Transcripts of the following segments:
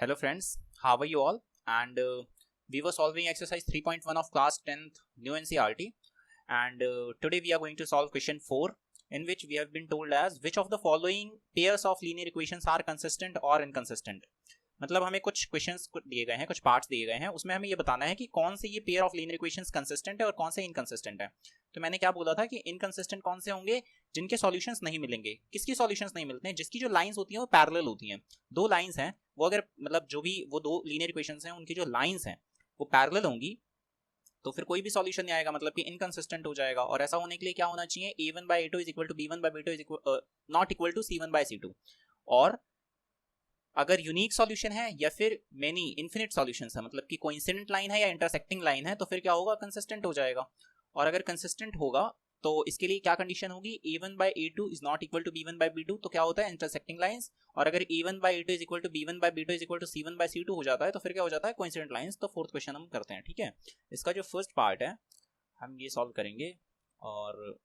Hello friends, how are you all? And we were solving exercise 3.1 of class 10th new NCERT, and today we are going to solve question 4, in which we have been told as which of the following pairs of linear equations are consistent or inconsistent. मतलब हमें कुछ questions दिए गए हैं, कुछ parts दिए गए हैं, उसमें हमें ये बताना है कि कौन से ये pair of linear equations consistent है और कौन से इनकंसिस्टेंट है। तो मैंने क्या बोला था कि इनकंसिस्टेंट कौन से होंगे, जिनके सॉल्यूशंस नहीं मिलेंगे। किसकी सॉल्यूशंस नहीं मिलते हैं? जिसकी जो लाइंस होती हैं वो पैरेलल होती हैं। दो लाइंस हैं, वो अगर मतलब जो भी वो दो लीनियर इक्वेशंस हैं उनकी जो लाइंस हैं वो पैरेलल होंगी तो फिर कोई भी सॉल्यूशन नहीं आएगा, मतलब कि इनकंसिस्टेंट हो जाएगा। और ऐसा होने के लिए क्या होना चाहिए, a1 by a2 is equal to b1 by b2 is not equal to c1 by c2। और अगर यूनिक सॉल्यूशन है या फिर मेनी इन्फिनिट सॉल्यूशंस है, मतलब कि कोइंसिडेंट लाइन है या इंटरसेक्टिंग लाइन है, तो फिर क्या होगा, कंसिस्टेंट हो जाएगा। और अगर कंसिस्टेंट होगा तो इसके लिए क्या कंडीशन होगी, a1 by a2 is not equal to b1 by b2, तो क्या होता है, इंटरसेक्टिंग लाइंस। और अगर a1 by a2 is equal to b1 by b2 is equal to c1 by c2 हो जाता है तो फिर क्या हो जाता है, कोइंसिडेंट लाइंस। तो फोर्थ क्वेश्चन हम करते हैं, ठीक है। इसका जो फर्स्ट पार्ट है हम ये सॉल्व करेंगे। और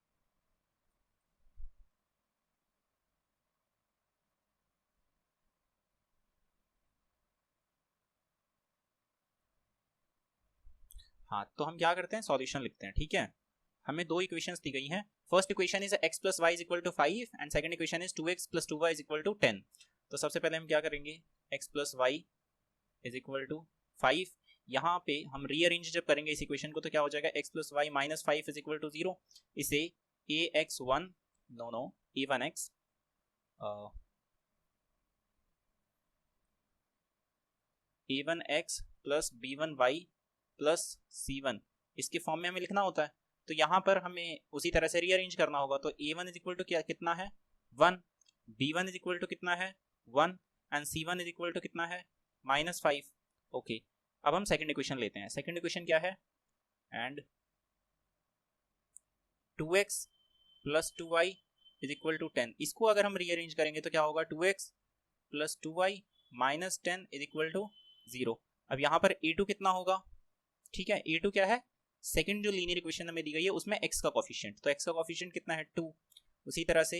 हाँ, तो हम क्या करते हैं, सॉल्यूशन लिखते हैं, ठीक है। हमें दो इक्वेशंस दी गई हैं। First equation is x plus y is equal to 5 and second equation is 2x plus 2y is equal to 10। तो सबसे पहले हम क्या करेंगे, x plus y is equal to 5। यहाँ पे हम रीअरेंज जब करेंगे इस इक्वेशन को तो क्या हो जाएगा, x plus y minus 5 is equal to 0। इसे ax1 no a1x a1x plus b1y plus c1 इसके फॉर्म में हमें लिखना होता है। तो यहाँ पर हमें उसी तरह से रीअरेंज करना होगा। तो a1 इज इक्वल टू क्या कितना है, 1, b1 इज इक्वल टू कितना है, 1 and c1 is equal to कितना है, -5। ओके, अब हम सेकंड इक्वेशन लेते हैं। सेकंड इक्वेशन क्या है, and 2x plus 2y is equal to 10। इसको अगर हम रीअरेंज करेंगे तो क्या होगा, 2x plus 2y minus 10 is equal to 0। अब यहाँ पर a2 कितना होगा, ठीक है, a2 क्या है, सेकंड जो लीनियर इक्वेशन हमें दी गई है उसमें x का कोफिशिएंट, तो x का कोफिशिएंट कितना है, 2। उसी तरह से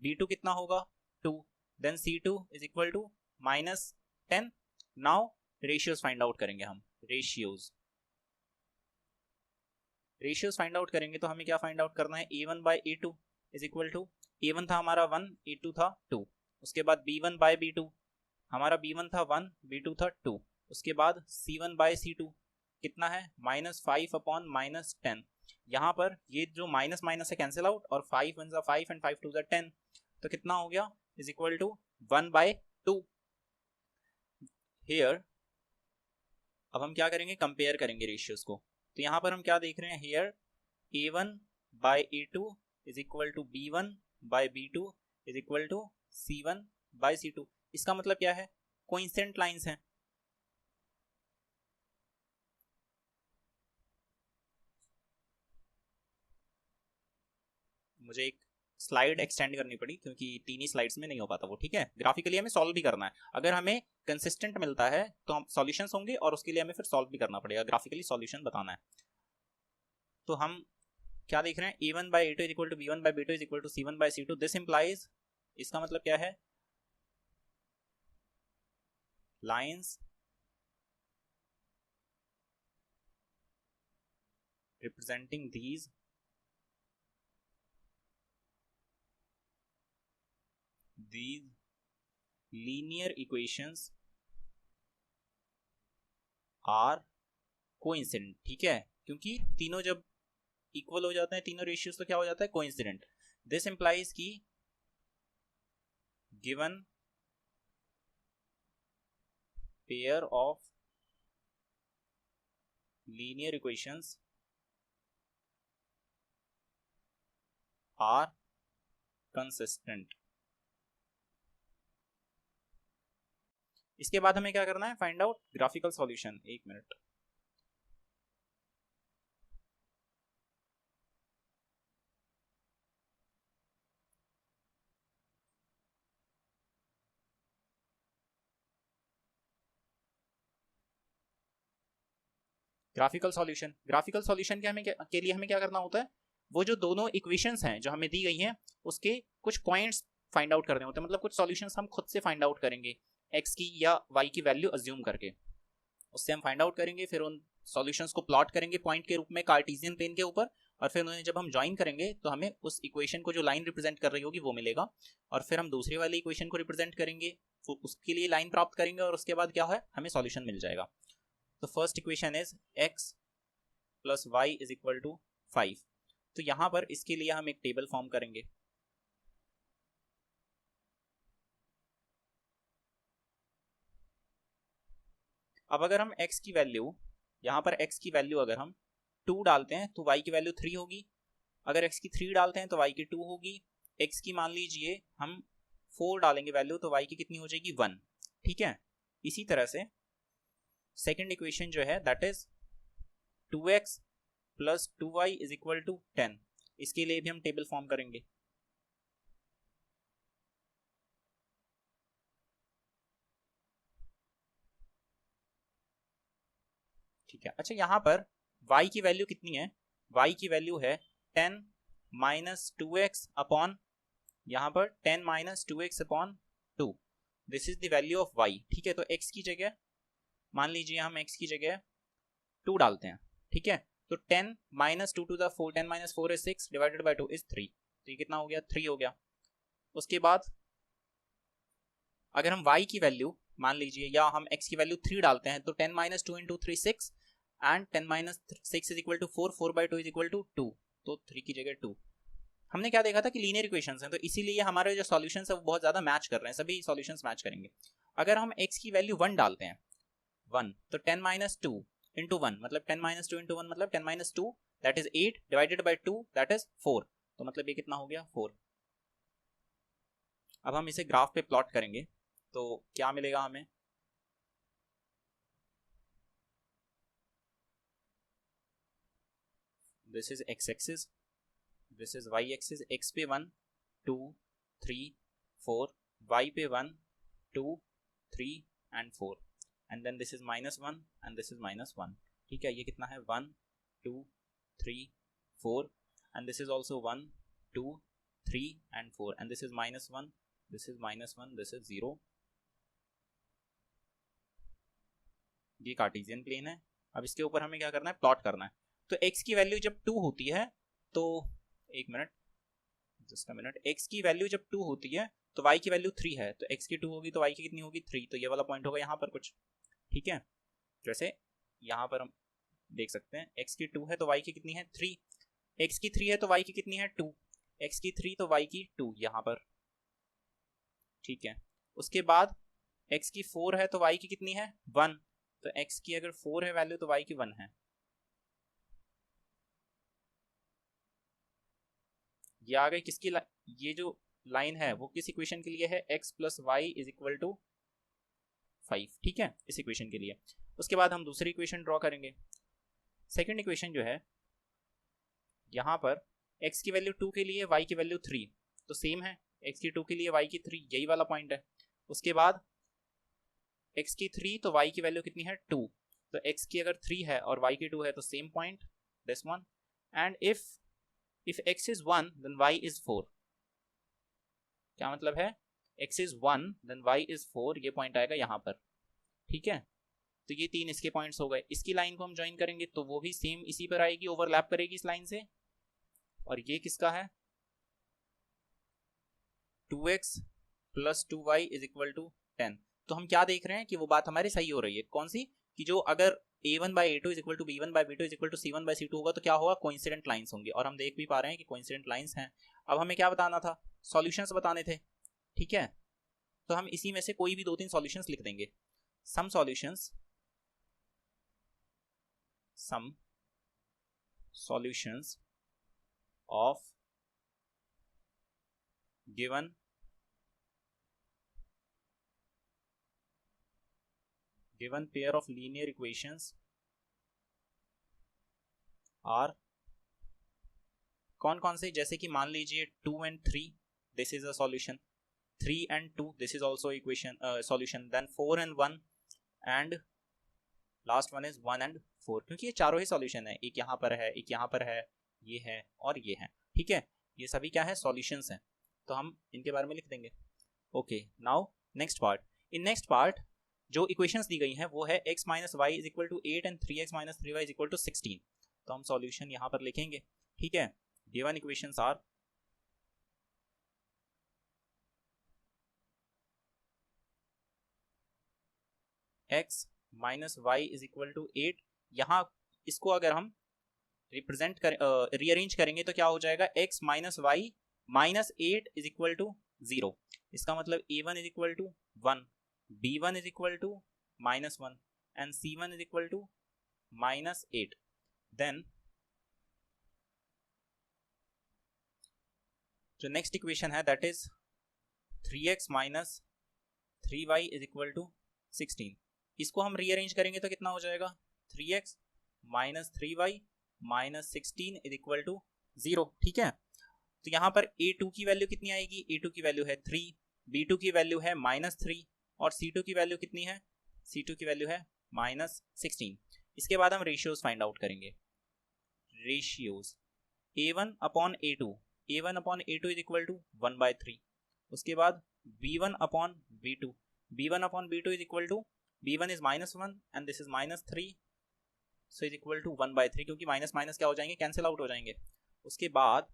b2 कितना होगा, 2, then c2 is equal to -10। Now ratios find out करेंगे हम। रेशियोज फाइंड आउट करेंगे तो हमें क्या फाइंड आउट करना है, a1 by a2 is equal to, a1 था हमारा 1, a2 था 2। उसके बाद b1 by b2, हमारा b1 था 1, b2 था 2। उसके बाद c1 by c2 कितना है, -5 अपॉन -10। यहाँ पर ये जो माइनस माइनस से कैंसिल आउट, और 5 1 5 एंड 5 2 10, तो कितना हो गया, इज इक्वल टू 1/2 हेयर। अब हम क्या करेंगे, कंपेयर करेंगे रेशियोज को। तो यहाँ पर हम क्या देख रहे हैं, here a1 by a2 is equal to b1 by b2 is equal to c1 by c2। इसका मतलब क्या है, कोइंसिडेंट लाइंस हैं। मुझे एक स्लाइड एक्सटेंड करनी पड़ी क्योंकि तीन ही स्लाइड्स में नहीं हो पाता वो, ठीक है। ग्राफिकली हमें सॉल्व भी करना है। अगर हमें कंसिस्टेंट मिलता है तो हम सॉल्यूशंस होंगे और उसके लिए हमें फिर सॉल्व भी करना पड़ेगा, ग्राफिकली सॉल्यूशन बताना है। तो हम क्या देख रहे हैं, a1 by a2 is equal to b1 by b2 is equal to c1 by c2। This implies, इसका मतलब क्या है, lines representing these linear equations are coincident, ठीक है। क्योंकि तीनों जब इक्वल हो जाते हैं, तीनों रेशियोज, तो क्या हो जाता है, कोइंसिडेंट। दिस इंप्लाइज की given pair of linear equations are consistent. इसके बाद हमें क्या करना है, फाइंड आउट ग्राफिकल सॉल्यूशन। एक मिनट, ग्राफिकल सॉल्यूशन के लिए हमें क्या करना होता है, वो जो दोनों इक्वेशंस हैं जो हमें दी गई हैं उसके कुछ पॉइंट्स फाइंड आउट करने होते हैं। मतलब कुछ सॉल्यूशंस हम खुद से फाइंड आउट करेंगे। x की या y की वैल्यू अज्यूम करके, उससे हम फाइंड आउट करेंगे, फिर उन सॉल्यूशंस को प्लॉट करेंगे पॉइंट के रूप में कार्टेशियन प्लेन के ऊपर, और फिर उन्हें जब हम ज्वाइन करेंगे तो हमें उस इक्वेशन को जो लाइन रिप्रेजेंट कर रही होगी वो मिलेगा, और फिर हम दूसरी वाली इक्वेशन को रिप्रेजेंट करेंगे, तो उसके लिए लाइन प्राप्त करेंगे, और उसके बाद क्या है, हमें सॉल्यूशन मिल जाएगा। तो first equation is x plus y is equal to 5। तो यहां पर इसके लिए हम एक टेबल फॉर्म करेंगे। अब अगर हम x की वैल्यू, यहां पर x की वैल्यू अगर हम 2 डालते हैं तो y की वैल्यू 3 होगी, अगर x की 3 डालते हैं तो y की 2 होगी, x की मान लीजिए हम 4 डालेंगे वैल्यू तो y की कितनी हो जाएगी, 1। ठीक है, इसी तरह से सेकेंड इक्वेशन जो है that is 2x plus 2y is equal to 10, इसके लिए भी हम टेबल फॉर्म करेंगे। ठीक है, अच्छा यहाँ पर y की वैल्यू कितनी है, y की वैल्यू है 10 माइनस 2x अपॉन, यहाँ पर 10 minus 2x upon 2, this is the value of y। ठीक है, तो x की जगह मान लीजिए हम x की जगह 2 डालते हैं। ठीक है, तो 10 minus 2 to the 4, 10 minus 4 is 6 divided by 2 is 3, तो ये कितना हो गया, 3 हो गया। उसके बाद अगर हम y की वैल्यू मान लीजिए, या हम x की वैल्यू 3 डालते हैं, तो 10 minus 2 into 3 6, and 10 minus 6 is equal to 4, 4 by 2 is equal to 2, तो 3 की जगह 2। हमने क्या देखा था कि लीनियर इक्वेशंस हैं, तो इसीलिए हमारे जो सॉल्यूशंस है वो बहुत ज्यादा मैच कर रहे हैं, सभी सॉल्यूशंस मैच करेंगे। अगर हम x की वैल्यू 1 डालते हैं, 1, तो 10 माइनस 2 इंटू 1 मतलब 10 माइनस 2 इंटू 1 मतलब 10 minus 2 that is 8 divided by 2 that is 4, तो मतलब ये कितना हो गया, 4। अब हम इसे ग्राफ पे प्लॉट करेंगे तो क्या मिलेगा हमें, this is x axis, this is y axis, x पे 1 2 3 4, y पे 1 2 3 and 4, and then this is minus 1 and this is minus 1। ठीक है, ये कितना है, 1 2 3 4, and this is also 1 2 3 and 4, and this is minus 1, this is minus 1, this is 0। ये Cartesian plane है। अब इसके ऊपर हमें क्या करना है, प्लॉट करना है। तो x की वैल्यू जब 2 होती है तो, एक minute, just a minute, x की वैल्यू जब 2 होती है तो y की वैल्यू 3 है, तो x की 2 होगी तो y की कितनी होगी, 3, तो ये वाला पॉइंट होगा यहाँ पर कुछ। ठीक है, जैसे यहाँ पर हम देख सकते हैं x की 2 है तो y की कितनी है, 3, x की 3 है तो y की कितनी है, 2, x की 3 तो y की 2 यहाँ पर। ठीक है, उसके बाद x की 4 है तो y की कितनी है, 1, तो x की अगर 4 है वैल्यू तो y की 1 है। ये आ गई किसकी ये जो लाइन है वो किस इक्वेशन के लिए है, x plus y is equal to 5। ठीक है, इस इक्वेशन के लिए। उसके बाद हम दूसरी इक्वेशन ड्रॉ करेंगे। सेकंड इक्वेशन जो है, यहाँ पर x की वैल्यू 2 के लिए y की वैल्यू 3, तो सेम है, x की 2 के लिए y की 3, यही वाला पॉइंट है। उसके बाद x की 3 तो y की वैल्यू कितनी है, 2, तो x की अगर 3 है और y की 2 है तो same point, this one. And if x is 1 then y is 4, क्या मतलब है, x is 1 then y is 4, ये पॉइंट आएगा यहाँ पर। ठीक है, तो ये 3 इसके पॉइंट्स हो गए। इसकी लाइन को हम ज्वाइन करेंगे तो वो भी सेम इसी पर आएगी, ओवरलैप करेगी इस लाइन से। और ये किसका है, 2x plus 2y is equal to 10। तो हम क्या देख रहे हैं कि वो बात हमारी सही हो रही है, कौन सी, कि जो अगर a1 by a2 is equal to b1 by b2 is equal to c1 by c2 होगा तो क्या होगा, कोइंसिडेंट लाइंस होंगी, और हम देख भी पा रहे हैं कि कोइंसिडेंट लाइंस हैं। अब हमें क्या बताना था, सॉल्यूशंस बताने थे। ठीक है, तो हम इसी में से कोई भी 2-3 सॉल्यूशंस लिख देंगे। Some solutions of given pair of linear equations are, कौन कौन से, जैसे कि मान लीजिए 2 and 3 this is a solution, 3 and 2 this is also equation solution, then 4 and 1 and last one is 1 and 4, क्योंकि ये चारों ही सॉल्यूशन है, एक यहाँ पर है, एक यहाँ पर है, ये है और ये है। ठीक है, ये सभी क्या है, सॉल्यूशंस हैं, तो हम इनके बारे में लिख देंगे। Okay, now next part, in next part जो इक्वेशंस दी गई हैं वो है x minus y is equal to 8 and 3x minus 3y is equal to 16। तो हम सॉल्यूशन यहाँ पर लिखेंगे, ठीक है। Given equations are x minus y is equal to 8। यहाँ इसको अगर हम रिप्रेजेंट कर रीअरेंज करेंगे तो क्या हो जाएगा, x minus y minus 8 is equal to 0। इसका मतलब a1 is equal to 1, b1 is equal to minus 1 and c1 is equal to minus 8। Then जो नेक्स्ट इक्वेशन है that is 3x minus 3y is equal to 16। इसको हम rearrange करेंगे तो कितना हो जाएगा, 3x minus 3y minus 16 is equal to 0, ठीक है। तो यहाँ पर a2 की वैल्यू कितनी आएगी, a2 की वैल्यू है 3, b2 की वैल्यू है माइनस 3 और c2 की वैल्यू कितनी है, c2 की वैल्यू है माइनस 16। इसके बाद हम रेशियोज फाइंड आउट करेंगे। Ratios a1 upon a2, a1 upon a2 is equal to 1/3। उसके बाद b1 upon b2, b1 upon b2 is equal to, b1 is minus 1 and this is minus 3, so is equal to 1/3, क्योंकि minus minus क्या हो जाएंगे, cancel out हो जाएंगे। उसके बाद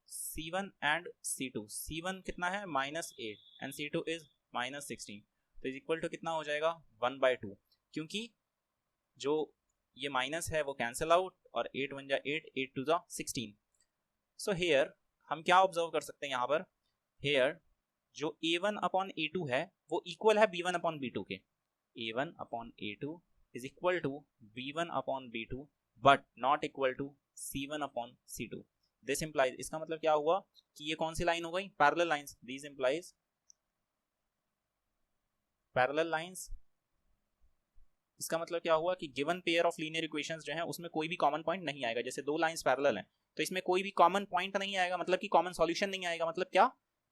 c1 एंड c2, c1 कितना है minus 8 and c2 is minus 16, तो इज इक्वल टू कितना हो जाएगा 1/2, क्योंकि जो ये माइनस है वो कैंसिल आउट और 8 1 जा 8, 8 2 जा 16। सो हेयर हम क्या ऑब्जर्व कर सकते हैं, यहाँ पर हेयर जो a1 अपॉन a2 है वो इक्वल है b1 अपॉन b2 के। a1 upon a2 is equal to b1 upon b2 but not equal to c1 upon c2। This implies, इसका मतलब क्या हुआ कि ये कौन सी लाइन हो गई, parallel lines. This implies parallel lines. इसका मतलब क्या हुआ कि given pair of linear equations जो है उसमें कोई भी कॉमन पॉइंट नहीं आएगा। जैसे दो लाइंस पैरेलल हैं तो इसमें कोई भी कॉमन पॉइंट नहीं आएगा, मतलब कि कॉमन सॉल्यूशन नहीं आएगा। मतलब क्या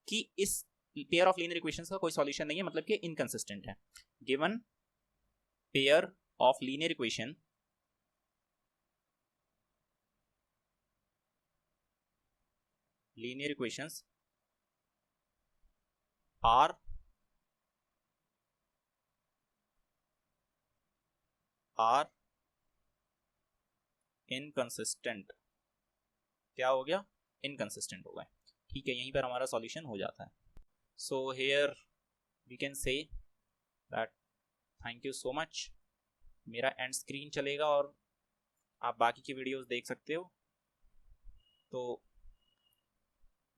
कि इस पेयर ऑफ लीनियर इक्वेशंस का कोई सॉल्यूशन नहीं है, मतलब कि इनकंसिस्टेंट है। Given pair of linear equations are inconsistent. क्या हो गया, इनकंसिस्टेंट हो गए, ठीक है। यहीं पर हमारा सॉल्यूशन हो जाता है। So here we can say that thank you so much. मेरा एंड स्क्रीन चलेगा और आप बाकी की वीडियोस देख सकते हो। तो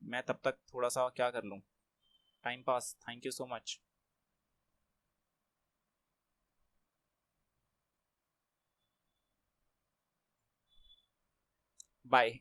मैं तब तक थोड़ा सा क्या कर लूँ, time pass. Thank you so much, bye.